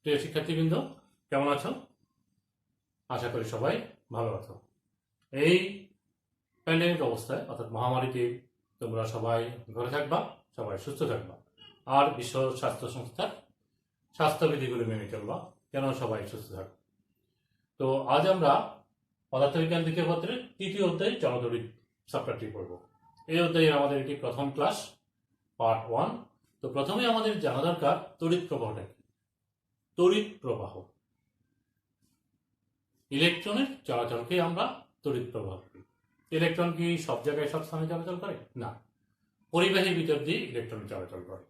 প্রিয় শিক্ষার্থীবৃন্দ, কেমন আছো? আশা করি সবাই ভালো আছো। এই প্যান্ডেমিক অবস্থায় অর্থাৎ মহামারীতে তোমরা সবাই ঘরে থাকবা, সবাই সুস্থ থাকবা, আর বিশ্ব স্বাস্থ্য সংস্থার স্বাস্থ্যবিধিগুলি মেনে চলবা, যেন সবাই সুস্থ থাকবে। তো আজ আমরা পদার্থবিজ্ঞান দ্বিতীয় পত্রের তৃতীয় অধ্যায় জলতড়িৎ চ্যাপ্টারটি পড়ব। এই অধ্যায়ের আমাদের এটি প্রথম ক্লাস, পার্ট 1। তো প্রথমে আমাদের জানা দরকার তড়িৎ প্রবাহটা কি। তড়িৎ প্রবাহ ইলেকট্রনের চলাচলকে আমরা তড়িৎ প্রবাহ করি। ইলেকট্রন কি সব জায়গায় সব স্থানে চলাচল করে? না, পরিবাহীর ভিতর দিয়ে ইলেকট্রন চলাচল করে।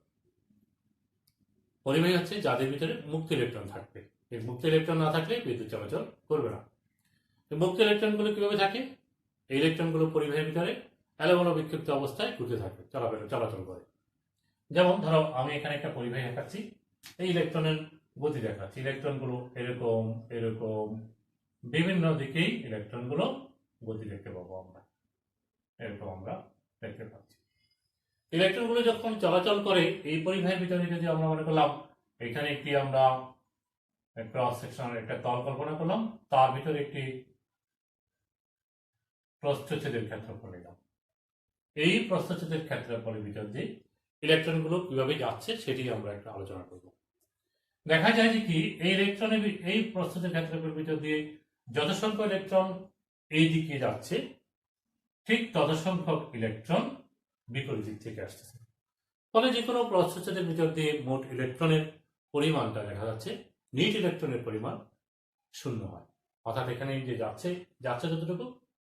পরিবাহী হচ্ছে যাদের ভিতরে মুক্ত ইলেকট্রন থাকবে। এই মুক্ত ইলেকট্রন না থাকলে বিদ্যুৎ চলাচল করবে না। মুক্ত ইলেকট্রনগুলো কিভাবে থাকে? এই ইলেকট্রনগুলো পরিবাহীর ভিতরে এলোমেলো বিক্ষিপ্ত অবস্থায় ঘুরতে থাকে, চলাচল করে। যেমন ধরো আমি এখানে একটা পরিবাহী দেখাচ্ছি, এই ইলেকট্রনের গতি দেখাচ্ছি। ইলেকট্রনগুলো এরকম এরকম বিভিন্ন দিকেই ইলেকট্রনগুলো গতি দেখতে পাবো আমরা, এরকম আমরা দেখতে পাচ্ছি। ইলেকট্রনগুলো যখন চলাচল করে এই পরিবাহীর ভিতরে, যদি আমরা মনে করলাম এখানে একটি আমরা ক্রস সেকশনের একটা তল কল্পনা করলাম, তার ভিতরে একটি প্রস্থচ্ছেদের ক্ষেত্রফল নিলাম। এই প্রস্থচ্ছেদের ক্ষেত্রফলের ভিতর দিয়ে ইলেকট্রনগুলো কিভাবে যাচ্ছে সেটি আমরা একটা আলোচনা করব। দেখা যায় যে কি এই ইলেকট্রনের এই প্রস্থচ্ছেদের ক্ষেত্রফলের ভিতর দিয়ে যত সংখ্যক ইলেকট্রন এই দিকে যাচ্ছে, ঠিক তত সংখ্যক ইলেকট্রন বিপরীত দিক থেকে আসতেছে। ফলে যে কোনো প্রস্থচ্ছেদের ভিতর দিয়ে মোট ইলেকট্রনের পরিমাণটা দেখা যাচ্ছে নিট ইলেকট্রনের পরিমাণ শূন্য হয়। অর্থাৎ এখানে যে যাচ্ছে যতটুকু,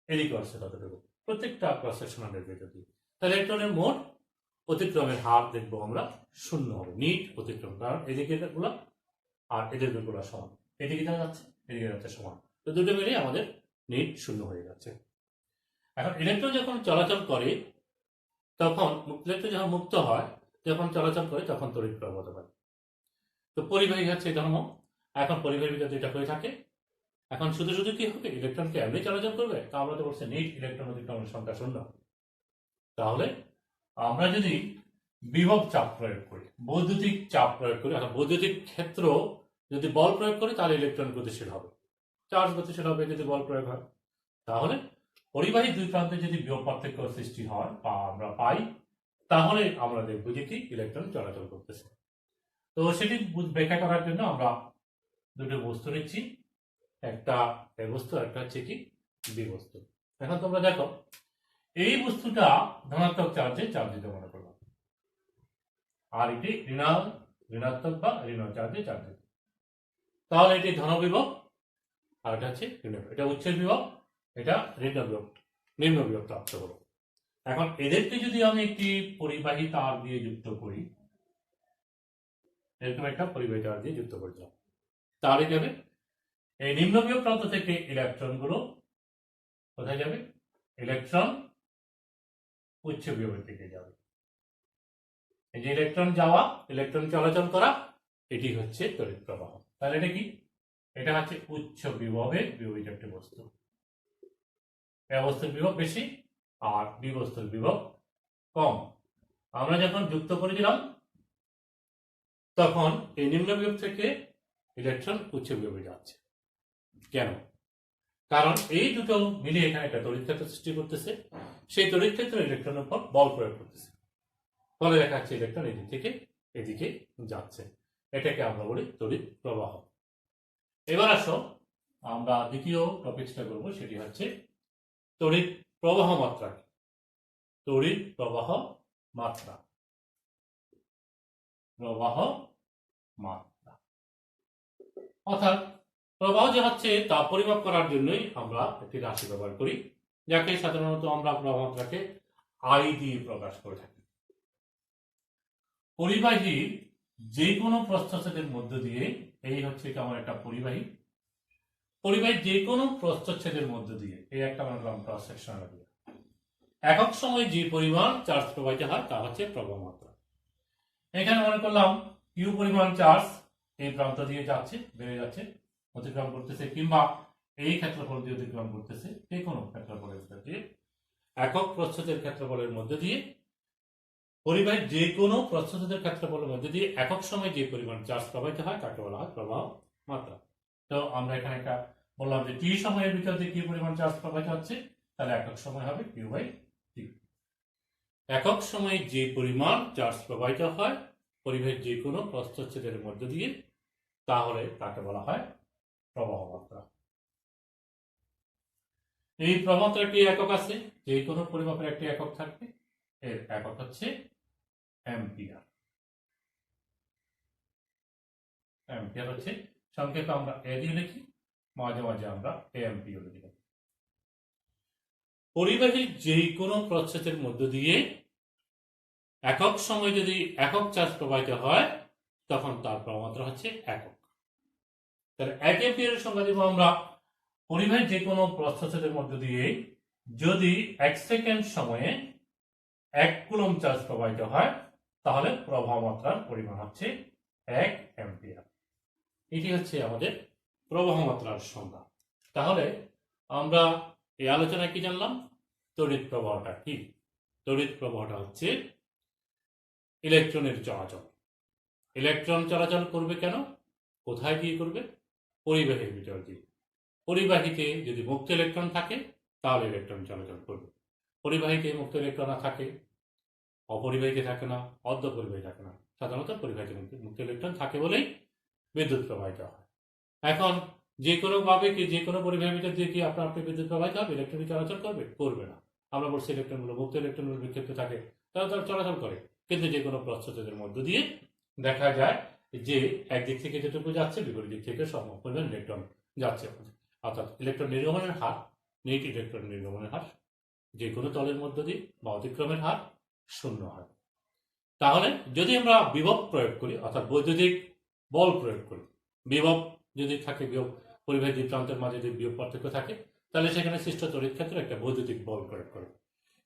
এদিকে আসছে ততটুকু, প্রত্যেকটা ক্রস সেকশনের ভিতর দিয়ে। তাহলে ইলেকট্রনের মোট অতিক্রমের হার দেখবো আমরা শূন্য হবে, নিট অতিক্রম। কারণ এদিকে গুলা আর এদের গুলা সমান, এদিকে যা যাচ্ছে এদিকে যাচ্ছে সমান, তো দুটো মিলে আমাদের নিট শূন্য হয়ে যাচ্ছে। এখন ইলেকট্রন যখন চলাচল করে, তখন ইলেকট্রন যখন মুক্ত হয়, যখন চলাচল করে তখন তড়িৎ প্রবাহ হতে পারে। তো পরিবাহী হচ্ছে ধর্ম। এখন পরিবাহীর ভিতরে যেটা হয়ে থাকে, এখন শুধু শুধু কি হবে, ইলেকট্রনকে এমনি চলাচল করবে? তা আমরা তো বলছি নিট ইলেকট্রন অতিক্রমের সংখ্যা শূন্য। তাহলে আমরা যদি বিভব চাপ প্রয়োগ করি, বৈদ্যুতিক চাপ প্রয়োগ করি, অর্থাৎ বৈদ্যুতিক ক্ষেত্র যদি বল প্রয়োগ করি, তাহলে ইলেকট্রন গতিশীল হবে, চার্জ গতিশীল হবে যদি বল প্রয়োগ হয়। তাহলে পরিবাহী দুই প্রান্তে যদি বিভব পার্থক্য সৃষ্টি হয় বা আমরা পাই, তাহলে আমরা দেখবো যে কি ইলেকট্রন চলাচল করতেছে। তো সেটি ব্যাখ্যা করার জন্য আমরা দুটো বস্তু নিচ্ছি, একটা এ বস্তু, একটা হচ্ছে কি বি বস্তু। এখন তোমরা দেখো এই বস্তুটা ধনাত্মক চার্জে চার্জিত মনে করলাম, আর এটি ঋণাত্মক বা ঋণ চার্জে চার্জিত। তাহলে এটি ধন বিভব আর এটা হচ্ছে ঋণ বিভব। এটা উচ্চের বিভব, এটা ঋণ বিভব, নিম্ন বিভব প্রাপ্ত হলো। এখন এদেরকে যদি আমি একটি পরিবাহী তার দিয়ে যুক্ত করি, এরকম একটা পরিবাহী তার দিয়ে যুক্ত করলাম, তাহলে যাবে এই নিম্ন বিভব প্রান্ত থেকে ইলেকট্রন গুলো কোথায় যাবে? ইলেকট্রন উচ্চ বিভবের দিকে যাবে। এই যে ইলেকট্রন যাওয়া, ইলেকট্রন চলাচল করা, এটি হচ্ছে তড়িৎ প্রবাহ। তাহলে এটা কি? এটা হচ্ছে উচ্চ বিভবে বিভবিত একটি বস্তু। এই বস্তুর বিভব বেশি আর বি বস্তুর বিভব কম। আমরা যখন যুক্ত করে দিলাম, তখন এই নিম্ন বিভব থেকে ইলেকট্রন উচ্চ বিভবে যাচ্ছে। কেন? কারণ এই দুটো মিলে এখানে একটা তড়িৎ ক্ষেত্র সৃষ্টি করতেছে, সেই তড়িৎ ক্ষেত্র ইলেকট্রনের উপর বল প্রয়োগ করতেছে, ফলে দেখা যাচ্ছে ইলেকট্রন এদিক থেকে এদিকে যাচ্ছে। এটাকে আমরা বলি তড়িৎ প্রবাহ। এবার আসো আমরা দ্বিতীয় টপিকটা করবো, সেটি হচ্ছে তড়িৎ প্রবাহ মাত্রা। তড়িৎ প্রবাহ মাত্রা, প্রবাহ মাত্রা অর্থাৎ প্রবাহ যে হচ্ছে তা পরিমাপ করার জন্যই আমরা একটি রাশি ব্যবহার করি, যাকে সাধারণত আমরা প্রবাহ মাত্রাকে আই দিয়ে প্রকাশ করে থাকি। পরিবাহী যে কোনো প্রস্থচ্ছেদের মধ্য দিয়ে, এই হচ্ছে কেমন একটা পরিবাহী, পরিবাহী যে কোনো প্রস্থচ্ছেদের মধ্য দিয়ে, এই একটা মনে করলাম ক্রস সেকশন দিয়ে, একক সময় যে পরিমাণ চার্জ প্রবাহিত হয় তা হচ্ছে প্রবাহ মাত্রা। এখানে মনে করলাম কিউ পরিমাণ চার্জ এই প্রান্ত দিয়ে যাচ্ছে, বেড়ে যাচ্ছে, অতিক্রম করতেছে, কিংবা এই ক্ষেত্রফল দিয়ে অতিক্রম করতেছে, যে কোনো ক্ষেত্রফলের দিয়ে একক প্রস্থচ্ছেদের ক্ষেত্রফলের মধ্যে দিয়ে পরিবাহীর যে কোনো প্রস্থচ্ছেদের ক্ষেত্রফলের মধ্যে দিয়ে একক সময়ে যে পরিমাণ চার্জ প্রবাহিত হয় তাকে বলা হয় প্রবাহ মাত্রা। তো আমরা এখানে একটা বললাম যে টি সময়ের ভিতর দিয়ে কি পরিমাণ চার্জ প্রবাহিত হচ্ছে, তাহলে একক সময় হবে কিউ বাই টি। একক সময়ে যে পরিমাণ চার্জ প্রবাহিত হয় পরিবাহীর যে কোনো প্রস্থচ্ছেদের মধ্য দিয়ে, তাহলে তাকে বলা হয় প্রবাহ মাত্রা। এই প্রমাত্রাটি একক আছে, যে কোনো পরিমাপের একটি একক থাকবে, এর একক হচ্ছে অ্যাম্পিয়ার। অ্যাম্পিয়ার হচ্ছে সংক্ষেপে আমরা এ দিয়ে লিখি, মাঝে মাঝে আমরা এম্পিয়ার লিখি। পরিবাহীর যে কোনো প্রচ্ছদের মধ্য দিয়ে একক সময় যদি একক চার্জ প্রবাহিত হয় তখন তার প্রমাত্রা হচ্ছে একক। তাহলে এক এম্পিয়ারের সংজ্ঞা দিব আমরা, পরিবাহীর যে কোনো প্রচ্ছদের মধ্য দিয়ে যদি 1 সেকেন্ড সময়ে 1 কুলম্ব চার্জ প্রবাহিত হয় তাহলে প্রবাহ মাত্রার পরিমাণ হচ্ছে 1 অ্যাম্পিয়ার। এটি হচ্ছে আমাদের প্রবাহ মাত্রার সংজ্ঞা। তাহলে আমরা এই আলোচনায় কি জানলাম? তড়িৎ প্রবাহটা কি? তড়িৎ প্রবাহটা হচ্ছে ইলেকট্রনের চলাচল। ইলেকট্রন চলাচল করবে কেন? কোথায় গিয়ে করবে? পরিবাহীর ভিতর দিয়ে। পরিবাহীতে যদি মুক্ত ইলেকট্রন থাকে তাহলে ইলেকট্রন চলাচল করবে। পরিবাহীতে মুক্ত ইলেকট্রন না থাকে, অপরিবাহীতে থাকে না, অর্ধ পরিবাহী থাকে না। সাধারণত পরিবাহীতে মুক্ত ইলেকট্রন থাকে বলেই বিদ্যুৎ প্রবাহিত হয়। এখন যে কোনো ভাবে কি যে কোনো পরিবাহীর ভিতর দিয়ে কি আপনার বিদ্যুৎ প্রবাহিত হবে? ইলেকট্রন চলাচল করবে? করবে না। আমরা বলছি ইলেকট্রনগুলো মুক্ত ইলেকট্রনগুলো বিক্ষিপ্ত থাকে, তারা চলাচল করে। কিন্তু যে কোনো প্রচ্ছদের মধ্য দিয়ে দেখা যায় যে একদিক থেকে যেটুকু যাচ্ছে বিপরীত দিক থেকে সম পরিমাণ ইলেকট্রন যাচ্ছে। অর্থাৎ ইলেকট্রন নির্গমনের হার, নেট ইলেকট্রন নির্গমনের হার যে কোনো তলের মধ্য দিয়ে বা অতিক্রমের হার 0 হয়। তাহলে যদি আমরা বিভব প্রয়োগ করি, অর্থাৎ বৈদ্যুতিক বল প্রয়োগ করি, বিভব যদি থাকে, বিভব পরিবাহী দুই প্রান্তের মাঝে যদি বিভব পার্থক্য থাকে, তাহলে সেখানে সৃষ্ট তড়িৎ ক্ষেত্রে একটা বৈদ্যুতিক বল প্রয়োগ করে।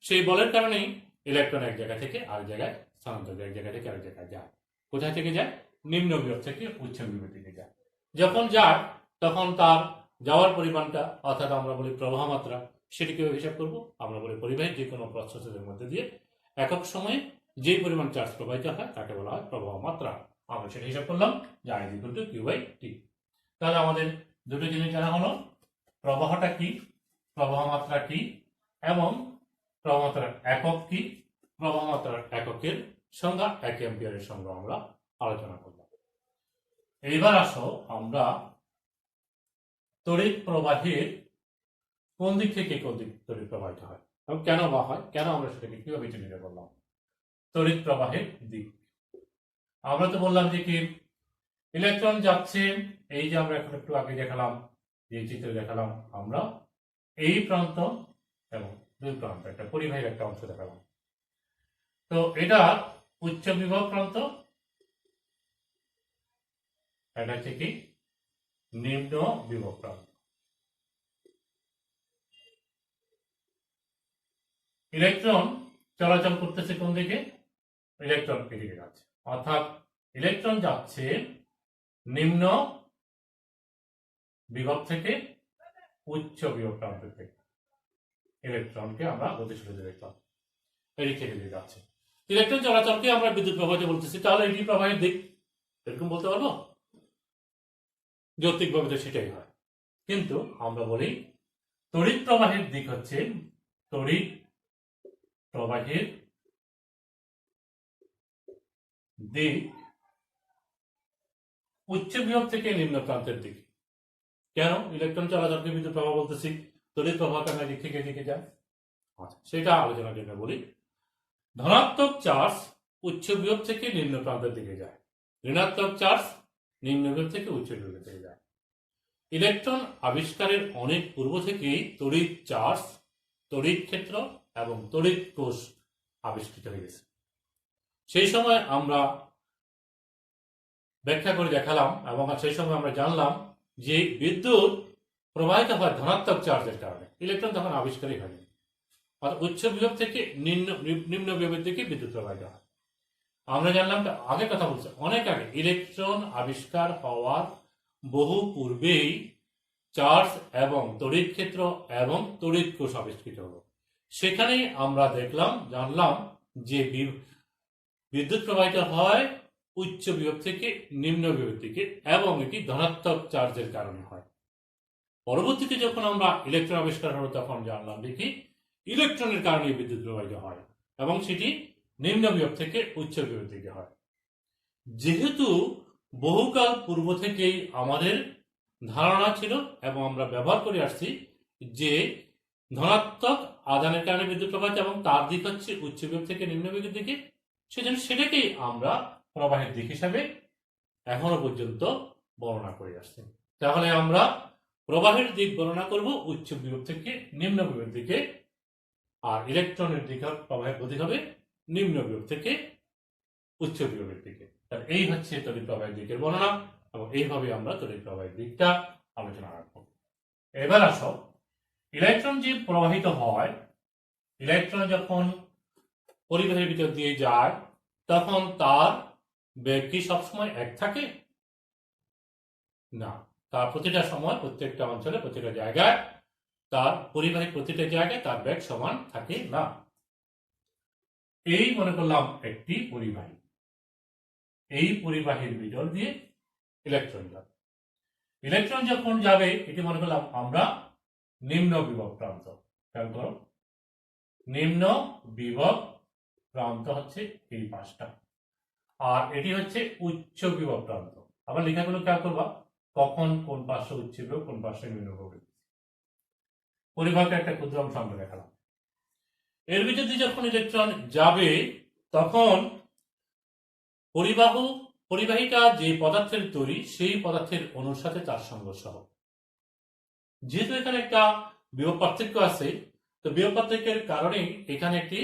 সেই বলের কারণেই ইলেকট্রন এক জায়গা থেকে আরেক জায়গায় স্থানান্তর, এক জায়গা থেকে আরেক জায়গায় যায়। কোথায় থেকে যায়? নিম্ন বিভব থেকে উচ্চ বিভবের দিকে যায়। যখন যায় তখন তার যাওয়ার পরিমাণটা, অর্থাৎ আমরা বলি প্রবাহ মাত্রা, সেটি কিভাবে হিসাব করব? আমরা বলি পরিবাহীর যে কোনো প্রচ্ছদের মধ্যে দিয়ে একক সময়ে যে পরিমাণ চার্জ প্রবাহিত হয় তাকে বলা হয় প্রবাহ মাত্রা। আমরা সেটা হিসাব করলাম যে I = Q by T। তাহলে আমাদের দুটো জিনিস জানা হলো, প্রবাহটা কি, প্রবাহ মাত্রা কি, এবং প্রবাহ মাত্রার একক কি, প্রবাহ মাত্রার এককের সংজ্ঞা, 1 অ্যাম্পিয়ারের সংজ্ঞা আমরা আলোচনা করলাম। এইবার আসো আমরা তড়িৎ প্রবাহের কোন দিক থেকে কোন দিক তড়িৎ প্রবাহিত হয় এবং কেন বা হয়, কেন আমরা সেটাকে কিভাবে চিহ্নিত করলাম? তড়িৎ প্রবাহের দিক আমরা তো বললাম যে কি ইলেকট্রন যাচ্ছে, এই যে আমরা এখন একটু আগে দেখালাম, যে চিত্রে দেখালাম, আমরা এই প্রান্ত এবং দুই প্রান্ত একটা পরিবাহীর একটা অংশ দেখালাম। তো এটা উচ্চ বিভব প্রান্ত, এটা হচ্ছে কি নিম্ন বিভব প্রান্ত। ইলেকট্রন চলাচল করতেছে কোন দিকে? ইলেকট্রন এদিকে যাচ্ছে, অর্থাৎ ইলেকট্রন যাচ্ছে নিম্ন বিভব থেকে উচ্চ বিভব প্রান্ত থেকে। ইলেকট্রনকে আমরা গতিশীলতা দেখলাম, এদিক থেকে দিয়ে যাচ্ছে। ইলেকট্রন চলাচলকে আমরা বিদ্যুৎ প্রবাহিত বলতেছি, তাহলে এটি প্রবাহের দিক এরকম বলতে পারবো? যৌক্তিকভাবে তো সেটাই হয়, কিন্তু আমরা বলি তড়িৎ প্রবাহের দিক হচ্ছে, তড়িৎ প্রবাহের দিক উচ্চ বিভব থেকে নিম্ন প্রান্তের দিক। কেন? ইলেকট্রন চলাচলকে বিদ্যুৎ প্রবাহ বলতেছি, তড়িৎ প্রবাহ কেন দিক থেকে দিকে যায়? আচ্ছা, সেটা আলোচনার জন্য বলি। ধনাত্মক চার্জ উচ্চ বিভব থেকে নিম্ন প্রান্তের দিকে যায়, ঋণাত্মক চার্জ নিম্ন বিভব থেকে উচ্চ বিভবের দিকে যায়। ইলেকট্রন আবিষ্কারের অনেক পূর্ব থেকেই তড়িৎ চার্জ, তড়িৎ ক্ষেত্র এবং তড়িৎ কোষ আবিষ্কৃত হয়ে গেছে। সেই সময় আমরা ব্যাখ্যা করে দেখালাম এবং সেই সময় আমরা জানলাম যে বিদ্যুৎ প্রবাহিত হয় ধনাত্মক চার্জের কারণে। ইলেকট্রন তখন আবিষ্কারই হয়নি, অর্থাৎ উচ্চ বিভব থেকে নিম্ন বিভবের দিকে বিদ্যুৎ প্রবাহিত হয়। আমরা জানলাম, আগে কথা বলছে অনেক আগে, ইলেকট্রন আবিষ্কার হওয়ার বহু পূর্বেই চার্জ এবং তড়িৎ ক্ষেত্র এবং তড়িৎ কোষ আবিষ্কৃত হলো। সেখানেই আমরা দেখলাম, জানলাম যে বিদ্যুৎ প্রবাহিত হয় উচ্চ বিভব থেকে নিম্ন বিভব থেকে, এবং এটি ধনাত্মক চার্জের কারণে হয়। পরবর্তীতে যখন আমরা ইলেকট্রন আবিষ্কার হলো তখন জানলাম দেখি ইলেকট্রনের কারণে বিদ্যুৎ প্রবাহিত হয় এবং সেটি নিম্ন বিভব থেকে উচ্চ বিভব থেকে হয়। যেহেতু বহুকাল পূর্ব থেকেই আমাদের ধারণা ছিল এবং আমরা ব্যবহার করে আসছি যে ধনাত্মক আধানের কারণে বিদ্যুৎ প্রবাহিত এবং তার দিক হচ্ছে উচ্চ বিভব থেকে নিম্ন বিভবের দিকে, সেজন্য সেটাকেই আমরা প্রবাহের দিক হিসাবে এখনো পর্যন্ত বর্ণনা করে আসছি। তাহলে আমরা প্রবাহের দিক বর্ণনা করব উচ্চ বিভব থেকে নিম্ন বিভবের দিকে, আর ইলেকট্রনের দিক প্রবাহের গতি হবে নিম্ন বিভব থেকে উচ্চ বিভবের দিকে। তাহলে এই হচ্ছে তড়িৎ প্রবাহের দিকের বর্ণনা, এবং এইভাবে আমরা তড়িৎ প্রবাহের দিকটা আলোচনা রাখবো। এবার আসো, ইলেকট্রন যে প্রবাহিত হয়, ইলেকট্রন যখন পরিবাহের ভিতর দিয়ে যায় তখন তার বেগ কি সবসময় এক থাকে? না, তার প্রতিটা সময় প্রত্যেকটা অঞ্চলে প্রতিটা জায়গায় তার পরিবাহের প্রতিটা জায়গায় তার বেগ সমান থাকে না। এই মনে করলাম একটি পরিবাহী, এই পরিবাহীর ভিতর দিয়ে ইলেকট্রন যাবে। ইলেকট্রন যখন যাবে এটি মনে করলাম আমরা নিম্ন বিভব প্রান্ত। খেয়াল করো, নিম্ন বিভব প্রান্ত হচ্ছে এই পাশটা, আর এটি হচ্ছে উচ্চ বিভব প্রান্ত। আবার লেখাগুলো খেয়াল করবা, কখন কোন পাশে উচ্চ বিভব কোন পাশে নিম্ন বিভব। পরিবাহকে একটা ক্ষুদ্র অংশ আমরা দেখালাম। এর ভিতর দিয়ে যখন ইলেকট্রন যাবে তখন পরিবাহিতা যে পদার্থের তৈরি সেই পদার্থের অণুর সাথে তার সংঘর্ষ হবে। যেহেতু এখানে একটা বিভব পার্থক্য আছে, তো বিভব পার্থক্যের কারণে এখানে একটি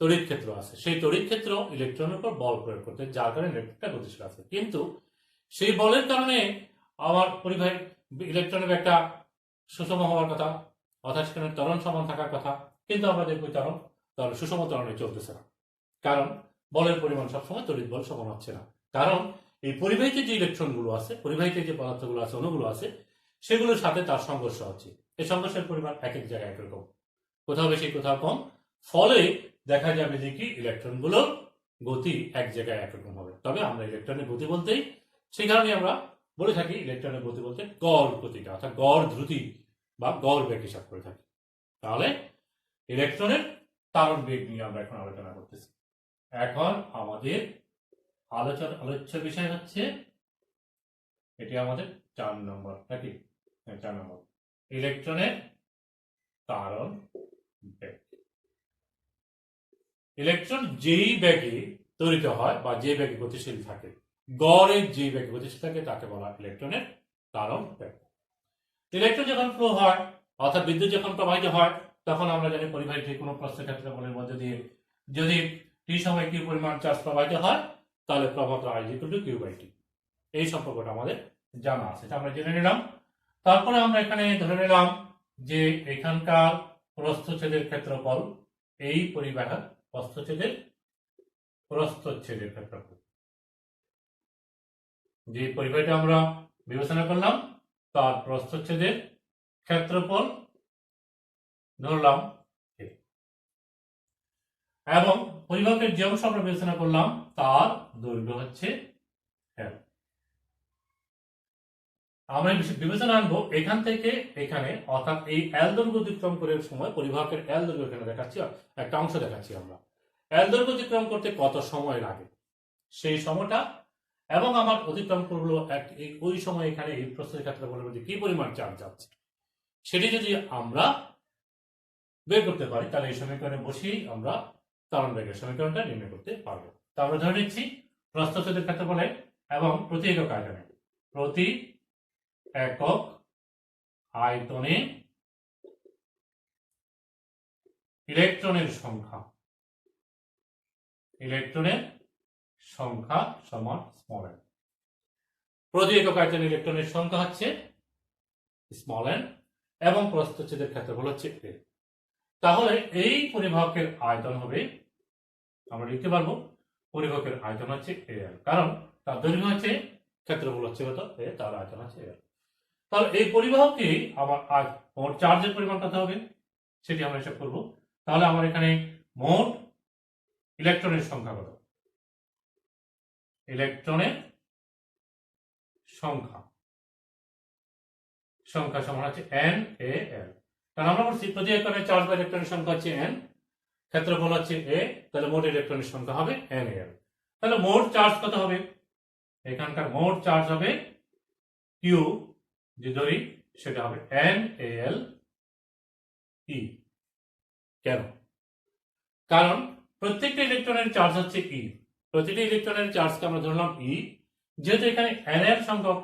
তড়িৎ ক্ষেত্র আছে। সেই তড়িৎ ক্ষেত্র ইলেকট্রনের উপর বল প্রয়োগ করতে, যার কারণে ইলেকট্রনটা গতিশীল আছে। কিন্তু সেই বলের কারণে আমার পরিবাহী ইলেকট্রনের একটা সুষম হওয়ার কথা, অর্থাৎ সেখানে ত্বরণ সমান থাকার কথা, কিন্তু আমরা দেখবো ত্বরণ সুষম ত্বরণে চলতেছে না, কারণ বলের পরিমাণ সবসময় তড়িৎ বল সমান হচ্ছে না। কারণ এই পরিবাহীতে যে ইলেকট্রনগুলো আছে, পরিবাহীতে যে পদার্থগুলো আছে, অণুগুলো আছে, সেগুলোর সাথে তার সংঘর্ষ হচ্ছে। এই সংঘর্ষের পরিমাণ এক এক জায়গায় একরকম, কোথাও বেশি কোথাও কম। ফলে দেখা যাবে যে কি ইলেকট্রনগুলোর গতি এক জায়গায় একরকম হবে। তবে আমরা ইলেকট্রনের গতি বলতেই সেই কারণে আমরা বলে থাকি ইলেকট্রনের গতি বলতে গড় গতিটা, অর্থাৎ গড় দ্রুতি বা গড় বেগ হিসাব করে থাকি। তাহলে ইলেকট্রনের তারণ বেগ নিয়ে আমরা এখন আলোচনা করতেছি। এখন আমাদের আলোচ্য বিষয় হচ্ছে, এটি আমাদের 4 নম্বর নাকি? 4 নম্বর, ইলেকট্রনের তারণ বেগ। ইলেকট্রন যেই বেগে তড়িত হয় বা যে বেগে গতিশীল থাকে, গড়ের যে বেগে গতিশীল থাকে তাকে বলা ইলেকট্রনের তারণ বেগ। ইলেকট্রন যখন ফ্লো হয়, অর্থাৎ বিদ্যুৎ যখন প্রবাহিত হয়, তখন আমরা জানি পরিবাহী যে কোনো প্রস্থ ক্ষেত্রফলের মধ্যে দিয়ে যদি টি সময় কিউ পরিমাণ চার্জ প্রবাহিত হয় তাহলে প্রবাহ I = Q/T। এই সম্পর্কটা আমাদের জানা আছে, আমরা জেনে নিলাম। তারপরে আমরা এখানে ধরে নিলাম যে এখানকার প্রস্থচ্ছেদের ক্ষেত্রফল, এই পরিবাহের প্রস্থচ্ছেদের ক্ষেত্রফল, যে পরিবাহীটা আমরা বিবেচনা করলাম তার প্রস্থচ্ছেদের ক্ষেত্রফল ধরলাম, এবং পরিবাহকের যে অংশ আমরা বিবেচনা করলাম তার দৈর্ঘ্য হচ্ছে L। আমরা বিবেচনা আনবো এখান থেকে এখানে, অর্থাৎ এই L দৈর্ঘ্য অতিক্রম করার সময় পরিবাহকের L দৈর্ঘ্য এখানে দেখাচ্ছি, একটা অংশ দেখাচ্ছি আমরা। L দৈর্ঘ্য অতিক্রম করতে কত সময় লাগে সেই সময়টা, এবং আমার অতিক্রম করলো ওই সময় এখানে এই প্রস্থের ক্ষেত্রফলের মধ্যে কি পরিমাণ চার্জ যাচ্ছে সেটি যদি আমরা বের করতে পারি তাহলে এই সমীকরণে বসেই আমরা ত্বরণ বেগের সমীকরণটা নির্ণয় করতে পারবো। তা আমরা ধরে নিচ্ছি প্রস্থচ্ছেদের ক্ষেত্রফলে এবং প্রতি একক আয়তনে, প্রতি একক আয়তনে ইলেকট্রনের সংখ্যা সমান স্মল n। প্রতি একক আয়তনে ইলেকট্রনের সংখ্যা হচ্ছে স্মল n এবং প্রস্থচ্ছেদের ক্ষেত্রফল হচ্ছে L। তাহলে এই পরিবাহকের আয়তন হবে, আমরা লিখতে পারবো পরিবাহকের আয়তন হচ্ছে L, কারণ তার দৈর্ঘ্য হচ্ছে, ক্ষেত্রফল হচ্ছে কত, তার আয়তন হচ্ছে L। তাহলে এই পরিবাহকে আমার মোট চার্জের পরিমাণ কত হবে সেটি আমরা হিসাব করব। তাহলে আমার এখানে মোট ইলেকট্রনের সংখ্যা কত, ইলেকট্রনের সংখ্যা সমান হচ্ছে n a l। কারণ আমরা বলছি প্রতি এককে চার্জ বা ইলেকট্রনের সংখ্যা হচ্ছে n, ক্ষেত্রফল হচ্ছে a, তাহলে মোট ইলেকট্রনের সংখ্যা হবে n a l। তাহলে মোট চার্জ কত হবে? এখানকার মোট চার্জ হবে q যে ধরি সেটা হবে n a l e। কেন? কারণ প্রত্যেকটা ইলেকট্রনের চার্জ হচ্ছে e, প্রতিটি ইলেকট্রনের চার্জকে আমরা ধরলাম e, যেহেতু এখানে n এর সংখ্যক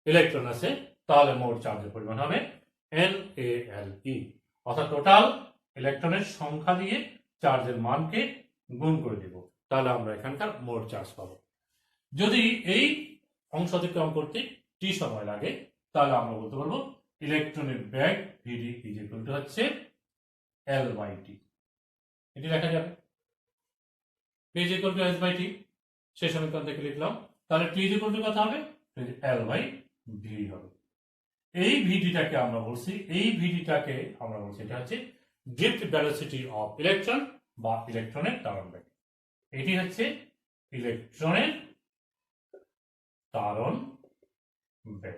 ইলেকট্রন আছে তাহলে মোট চার্জের পরিমাণ হবে NaLe, অর্থাৎ টোটাল ইলেকট্রনের সংখ্যা দিয়ে চার্জের মানকে গুণ করে দেব, তাহলে আমরা এখানকার মোট চার্জ পাবো। যদি এই অংশ অতিক্রম করতে t সময় লাগে তাহলে আমরা বলতে পারবো ইলেকট্রনের বেগ Vd হচ্ছে L/T। এটি লেখা যাবে P S/T, সেই সমীকরণ থেকে লিখলাম। তাহলে T কত হবে? L/V হবে। এই ভিডিটাকে আমরা বলছি এটা হচ্ছে ড্রিফট ভেলোসিটি অফ ইলেকট্রন বা ইলেকট্রনের ত্বরণ বেগ। এটি হচ্ছে ইলেকট্রনের ত্বরণ বেগ।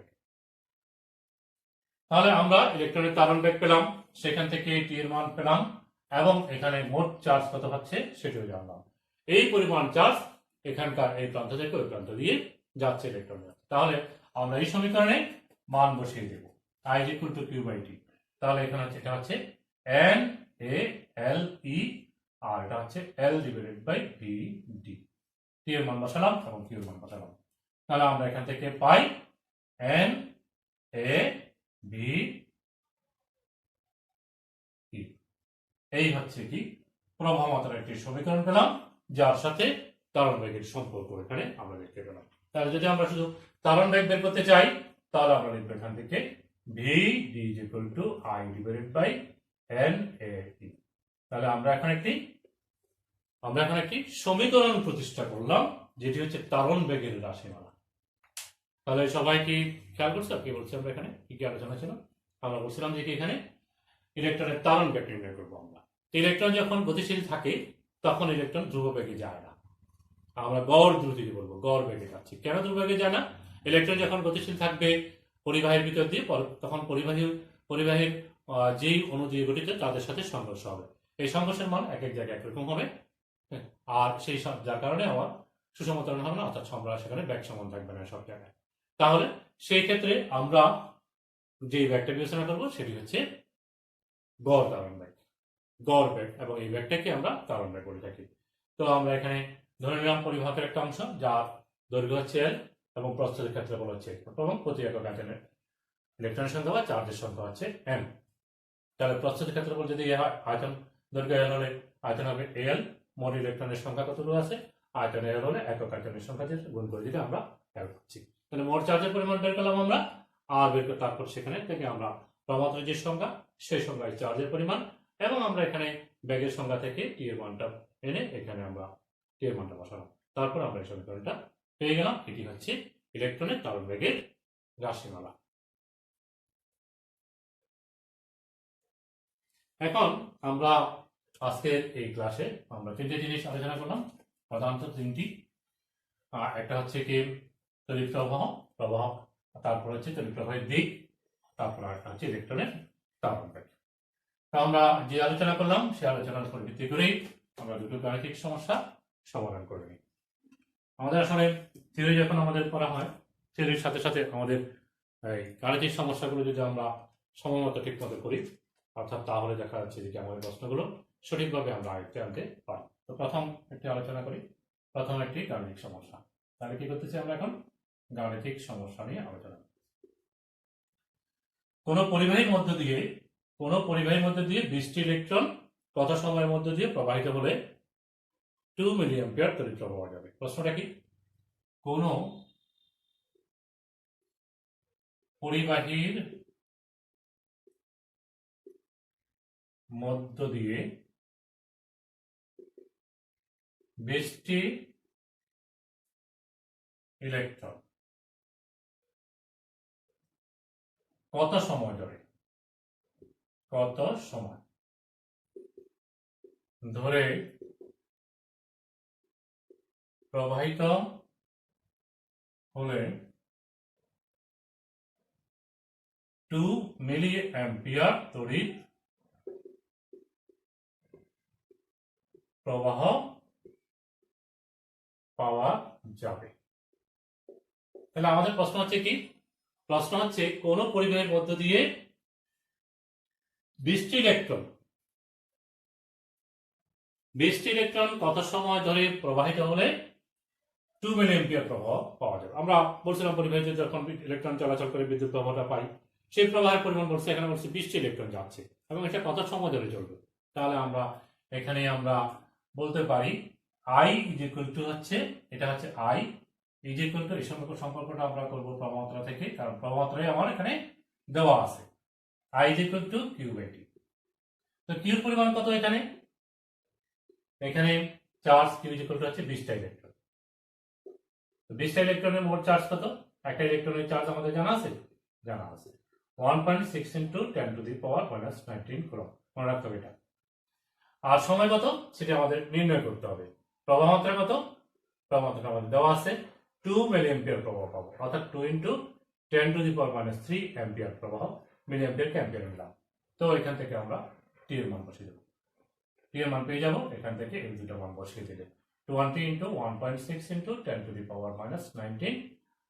তাহলে আমরা ইলেকট্রনের ত্বরণ বেগ পেলাম, সেখান থেকে টি এর মান পেলাম এবং এখানে মোট চার্জ কত হচ্ছে সেটাও জানলাম। এই পরিমাণ চার্জ এখানকার এই প্রান্ত থেকে ওই প্রান্ত দিয়ে যাচ্ছে ইলেকট্রনের। তাহলে আমরা এই সমীকরণে মান বসিয়ে দেব I = Q/T। তাহলে এখানে হচ্ছে এটা হচ্ছে NaLe আর এটা হচ্ছে L/VD। টি এর মান বসালাম এবং কিউ এর মান বসালাম। তাহলে আমরা এখান থেকে পাই NaVe। এই হচ্ছে কি প্রবাহ মাত্রার একটি সমীকরণ পেলাম, যার সাথে ত্বরণ বেগের সম্পর্ক এখানে আমরা দেখতে পেলাম। তাহলে যদি আমরা শুধু ত্বরণ বেগ বের করতে চাই তাহলে আমরা লিখব এখান থেকে Vd = I/NaE। তাহলে আমরা এখন একটি সমীকরণ প্রতিষ্ঠা করলাম, যেটি হচ্ছে ত্বরণ বেগের রাশিমালা। তাহলে সবাই কি খেয়াল করছো কি বলছি আমরা এখানে কি কি আলোচনা ছিল? আমরা বলছিলাম যে এখানে ইলেকট্রনের ত্বরণ বেগ নির্ণয় করবো আমরা। ইলেকট্রন যখন গতিশীল থাকে তখন ইলেকট্রন ধ্রুব বেগে যায় না, আমরা গড় দ্রুতি বলবো, গড় বেগে যাচ্ছি। কেন ধ্রুব বেগে যায় না? ইলেকট্রন যখন গতিশীল থাকবে পরিবাহীর ভিতর দিয়ে, তখন পরিবাহীর যেই অণু দিয়ে গঠিত তাদের সাথে সংঘর্ষ হবে। এই সংঘর্ষের মান এক এক জায়গায় একরকম হবে, আর সেই যার কারণে আমার সুষম ত্বরণ হবে না, অর্থাৎ সেখানে ব্যাগ সমান থাকবে না সব জায়গায়। তাহলে সেই ক্ষেত্রে আমরা যে ব্যাগটা বিবেচনা করবো সেটি হচ্ছে গড় ত্বরণ বেগ, গড় বেগ, এবং এই ব্যাগটাকে আমরা ত্বরণ বেগ বলে থাকি। তো আমরা এখানে ধরে নিলাম পরিবাহকের একটা অংশ যার দৈর্ঘ্য হচ্ছে L এবং প্রস্থের ক্ষেত্রফল হচ্ছে এবং প্রতি একক আয়তনের ইলেকট্রনের সংখ্যা বা চার্জের সংখ্যা হচ্ছে m। তাহলে প্রস্থের ক্ষেত্রফল যদি আয়তন দৈর্ঘ্য L হলে আয়তন হবে Al, মোট ইলেকট্রনের সংখ্যা কতগুলো আছে আয়তন L হলে একক আয়তনের সংখ্যা দিয়ে গুণ করে দিলে আমরা L পাচ্ছি। তাহলে মোট চার্জের পরিমাণ বের করলাম আমরা, আর বের করে তারপর সেখানে থেকে আমরা প্রমাত্রার যে সংখ্যা সেই সংখ্যায় চার্জের পরিমাণ, এবং আমরা এখানে ব্যাগের সংখ্যা থেকে টি এর মানটা এনে এখানে আমরা টি এর মানটা বসালাম। তারপর আমরা এই সমীকরণটা পেয়ে গেলাম। এটি হচ্ছে ইলেকট্রনের ত্বরণ বেগের রাশিমালা। এখন আমরা আজকের এই ক্লাসে আমরা তিনটে জিনিস আলোচনা করলাম, প্রধানত তিনটি। একটা হচ্ছে কি তড়িৎ প্রবাহ, তারপর হচ্ছে তড়িৎ প্রবাহের দিক, তারপর একটা হচ্ছে ইলেকট্রনের ত্বরণ বেগ। আমরা যে আলোচনা করলাম সেই আলোচনার উপর ভিত্তি করেই আমরা দুটো গাণিতিক সমস্যা সমাধান করে নিই। আমাদের আসলে থিওরি যখন আমাদের পড়া হয়, থিওরির সাথে সাথে আমাদের এই গাণিতিক সমস্যাগুলো যদি আমরা সময়মতো ঠিক মতো করি, অর্থাৎ তাহলে দেখা যাচ্ছে যে আমাদের প্রশ্নগুলো সঠিকভাবে আমরা আয়ত্তে আনতে পারি। তো প্রথম একটি আলোচনা করি, প্রথম একটি গাণিতিক সমস্যা। তাহলে কি করতেছি আমরা এখন গাণিতিক সমস্যা নিয়ে আলোচনা। কোনো পরিবাহীর মধ্য দিয়ে 20টি ইলেকট্রন কত সময়ের মধ্য দিয়ে প্রবাহিত হলে 2 মিলি অ্যাম্পিয়ার তড়িৎ প্রবাহ যাবে? প্রশ্নটা কি? কোনো পরিবাহীর মধ্য দিয়ে 20টি ইলেকট্রন কত সময় ধরে প্রবাহিত হলে 2 মিলি অ্যাম্পিয়ার তড়িৎ প্রবাহ পাওয়া যাবে। তাহলে আমাদের প্রশ্ন হচ্ছে কি, প্রশ্ন হচ্ছে কোন পরিবাহীর মধ্য দিয়ে 20টি ইলেকট্রন কত সময় ধরে প্রবাহিত হলে 2 মিলি অ্যাম্পিয়ার প্রবাহ পাওয়া যাবে। আমরা বলছিলাম পরিবাহীতে যখন ইলেকট্রন চলাচল করে বিদ্যুৎ প্রবাহটা পাই, সেই প্রবাহের পরিমাণ বলছে, এখানে বলছে 20টি ইলেকট্রন যাচ্ছে এবং এটা কত সময় ধরে চলবে। তাহলে আমরা এখানে আমরা বলতে পারি I ইজ ইকুয়াল টু হচ্ছে, এটা হচ্ছে I ইজ ইকুয়াল টু, এই সম্পর্কটা আমরা করবো প্রবাহমাত্রা থেকে, কারণ প্রবাহমাত্রাই আমার এখানে দেওয়া আছে। I is equal to Q by T. তো কিউর পরিমাণ কত এখানে? এখানে charge Q is equal to হচ্ছে 20টা ইলেকট্রন। তো 20টা ইলেকট্রনের মোট চার্জ কত? একটা ইলেকট্রনের চার্জ আমাদের জানা আছে, 1.6 into 10 to the power minus 19 coulomb. মনে রাখতে হবে এটা। আর সময় কত সেটা আমাদের নির্ণয় করতে হবে। প্রবাহমাত্রা কত? প্রবাহমাত্রা আমাদের দেওয়া আছে 2 মিলি অ্যাম্পিয়ার প্রবাহ পাবো, অর্থাৎ 2 into 10 to the power minus 3 ampere প্রবাহ, মিলি অ্যাম্পিয়ারকে অ্যাম্পিয়ার নিলাম। তো এখান থেকে আমরা টি এর মান বসিয়ে দেবো, টি এর মান পেয়ে যাবো এখান থেকে, এই দুটো মান বসিয়ে দিলে 20 into 1.6 into 10 to the power minus 19,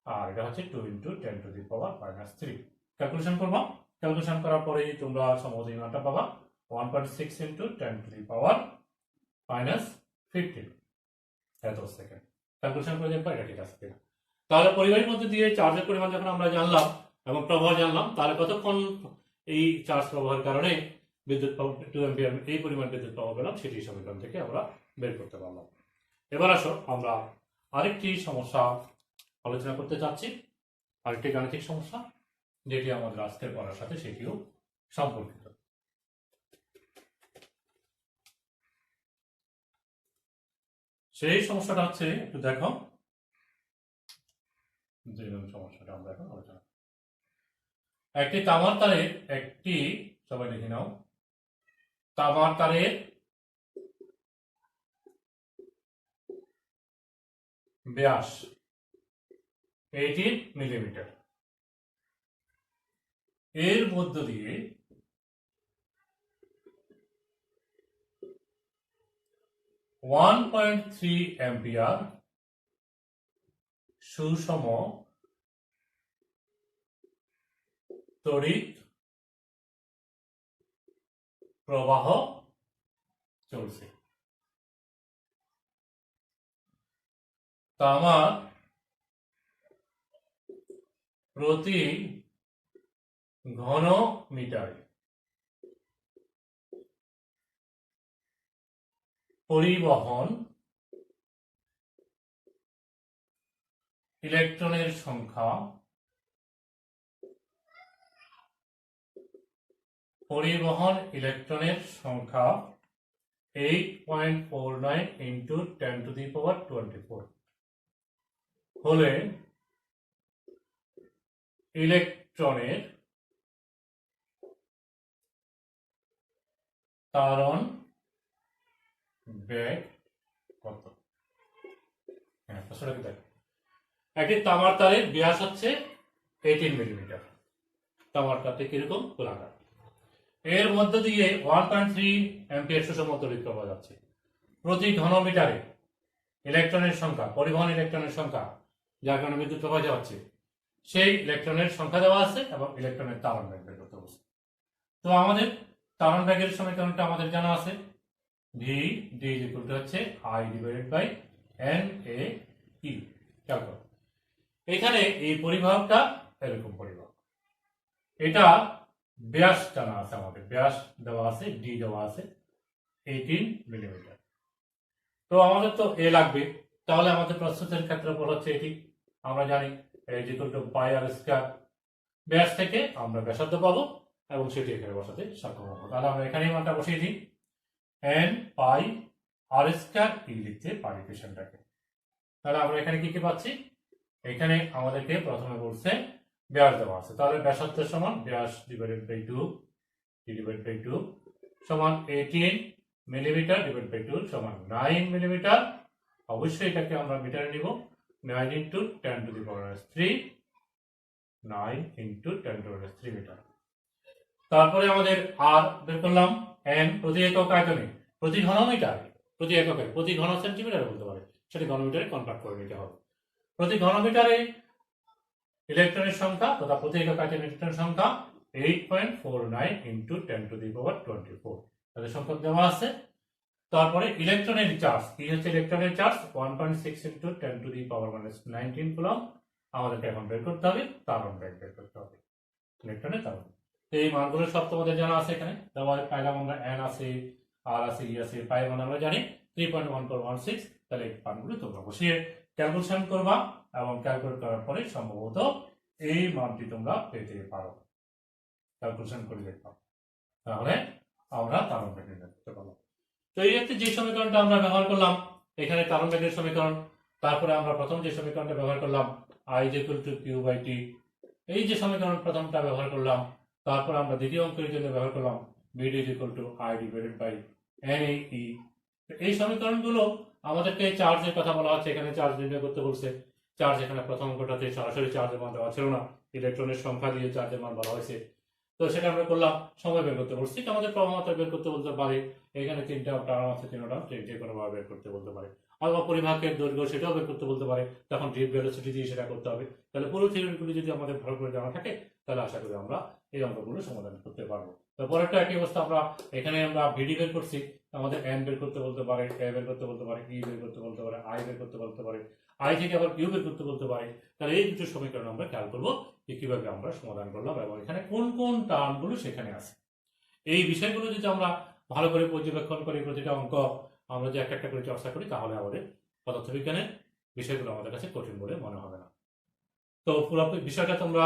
আর এটা হচ্ছে 2 into 10 to the power minus 3। Calculation করবো, ক্যালকুলেশন করার পরেই তোমরা সম্ভবত এই মানটা পাবা 1.6 into 10 to the power minus 15 এত সেকেন্ড। ক্যালকুলেশন করে দেখবো এটা ঠিক আছে কিনা। তাহলে পরিবাহীর মধ্যে দিয়ে চার্জের পরিমাণ যখন আমরা জানলাম এবং প্রবাহ জানলাম, তাহলে কতক্ষণ এই চার্জ প্রবাহের কারণে বিদ্যুৎ 2 অ্যাম্পিয়ার এই পরিমাণ বিদ্যুৎ প্রবাহ পেলাম, সেটি সমীকরণ থেকে আমরা বের করতে পারলাম। এবার আসো আমরা আরেকটি সমস্যা আলোচনা করতে চাচ্ছি, আরেকটি গাণিতিক সমস্যা, যেটি আমাদের আজকের পড়ার সাথে সেটিও সম্পর্কিত। সেই সমস্যাটা হচ্ছে, একটু দেখো, যে সমস্যাটা আমরা এখন আলোচনা, একটি তামার তারের একটি, সবাই দেখে নাও, তামার তারের ব্যাস 18 মিলিমিটার, এর মধ্য দিয়ে 1.3 অ্যাম্পিয়ার সুষম তড়িৎ প্রবাহ চলছে। তামার প্রতি ঘন মিটারে পরিবহন ইলেকট্রনের সংখ্যা 8.49 ইন্টু 10 টু দি পাওয়ার 24 হলে ইলেকট্রনের তারণ বেগ কত? হ্যাঁ, একটি তামার তারের ব্যাস হচ্ছে 18 মিলিমিটার। তামার তারটি কিরকম? গোলাকার। এর মধ্য দিয়ে 1.3 অ্যাম্পিয়ার সুষম তড়িৎ প্রবাহ যাচ্ছে। প্রতি ঘনমিটারে ইলেকট্রনের সংখ্যা, পরিবহন ইলেকট্রনের সংখ্যা, যার কারণে বিদ্যুৎ প্রবাহ যাচ্ছে, সেই ইলেকট্রনের সংখ্যা দেওয়া আছে এবং ইলেকট্রনের তারণ বেগ বের করতে বলছে। তো আমাদের তারণ বেগের সমীকরণটা আমাদের জানা আছে, V D is equal to হচ্ছে I divided by N A E. দেখো এখানে এই পরিবাহটা এরকম পরিবাহ, এটা ব্যাস জানা আছে, আমাদের ব্যাস দেওয়া আছে, ডি দেওয়া আছে 18 মিলিমিটার। তো আমাদের তো এ লাগবে, তাহলে আমাদের প্রস্থের ক্ষেত্রফল হচ্ছে এটি, আমরা জানি is equal to pi r square. ব্যাস থেকে আমরা ব্যাসার্ধ পাবো এবং সেটি এখানে বসাতে সক্ষম হবো। তাহলে আমরা এখানে মানটা বসিয়ে দিই, এন পাই আর স্কয়ার ই লিখতে পারি ইকুয়েশনটাকে। তাহলে আমরা এখানে কি কি পাচ্ছি? এখানে আমাদেরকে প্রথমে বলছে ব্যাস দেওয়া আছে, তাহলে ব্যাসার্ধের সমান ব্যাস ডিভাইডেড বাই 2 ডিভাইড বাই 2 সমান 18 মিলিমিটার ডিভাইড বাই 2 সমান 9 মিলিমিটার, অবশ্যই এটাকে আমরা মিটারে নিব 9 into 10 to the power 3, 9 into 10 to the power 3 metre. তারপরে আমাদের আর বের করলাম n প্রতি একক আয়তনে, প্রতি ঘনমিটারে, প্রতি এককে, প্রতি ঘন সেন্টিমিটারে বলতে পারে, সেটা ঘনমিটারে কনভার্ট করে নিতে হবে। প্রতি ঘনমিটারে ইলেকট্রনের সংখ্যা তথা প্রতি একক আয়তনে ইলেকট্রনের সংখ্যা 8.49 ইন্টু 10 টু দি পাওয়ার 24 তাদের সংখ্যক দেওয়া আছে। তারপরে ইলেকট্রনের চার্জ, কি হচ্ছে ইলেকট্রনের charge 1.6 into 10 to the power -19 coulomb আমাদেরকে এখন বের করতে হবে, তারণ বের করতে হবে ইলেকট্রনের তারণ। এই মানগুলো সব তোমাদের জানা আছে, এখানে দেওয়া পাইলাম আমরা n আছে, r আছে, e আছে, পাই মান আমরা জানি 3.1416। তাহলে এই মানগুলো তোমরা বসিয়ে ক্যালকুলেশন করবা এবং ক্যালকুলেট করার পরে সম্ভবত এই মানটি তোমরা পেতে পারো, ক্যালকুলেশন করে দেখবা, তাহলে আমরা তারণ বের করতে পারবো। তো এই ক্ষেত্রে যে সমীকরণটা আমরা ব্যবহার করলাম এখানে তারণ বেগের সমীকরণ, তারপরে আমরা প্রথম যে সমীকরণটা ব্যবহার করলাম I = Q/T, এই যে সমীকরণ প্রথমটা ব্যবহার করলাম, তারপর আমরা দ্বিতীয় অঙ্কের জন্য ব্যবহার করলাম B = I/NAE। এই সমীকরণগুলো আমাদেরকে চার্জের কথা বলা হচ্ছে, এখানে চার্জ নির্ণয় করতে বলছে। চার্জ এখানে প্রথম অঙ্কটাতে সরাসরি চার্জের মান দেওয়া ছিল না, ইলেকট্রনের সংখ্যা দিয়ে চার্জের মান বলা হয়েছে। তো সেটা আমরা করলাম, সময় বের করতে বলছি, আমাদের প্রবাহমাত্রা বের করতে বলতে পারে, এখানে তিনটা টার্ম আছে, তিনটা যে কোনো ভাবে বের করতে বলতে পারে, অথবা পরিবাহকের দৈর্ঘ্য সেটাও বের করতে বলতে পারে, তখন ড্রিপ ভেলোসিটি দিয়ে সেটা করতে হবে। তাহলে পুরো থিওরিগুলো যদি আমাদের ভালো করে জানা থাকে তাহলে আশা করি আমরা এই অঙ্কগুলো সমাধান করতে পারবো। তো পরেরটা একই অবস্থা, এখানে আমরা ভিডি বের করছি, আমাদের এন বের করতে বলতে পারে, এ বের করতে বলতে পারে, ই বের করতে বলতে পারে, আই বের করতে বলতে পারে, আই থেকে আবার কিউ বের করতে বলতে পারে। তাহলে এই দুটো সমীকরণ আমরা খেয়াল করবো যে কিভাবে আমরা সমাধান করলাম এবং এখানে কোন কোন টার্মগুলো সেখানে আছে। এই বিষয়গুলো যদি আমরা ভালো করে পর্যবেক্ষণ করি, প্রতিটা অঙ্ক আমরা যে একটা একটা করে চর্চা করি, তাহলে আমাদের পদার্থবিজ্ঞানের বিষয়গুলো আমাদের কাছে কঠিন বলে মনে হবে না। তো পুরো বিষয়টা তোমরা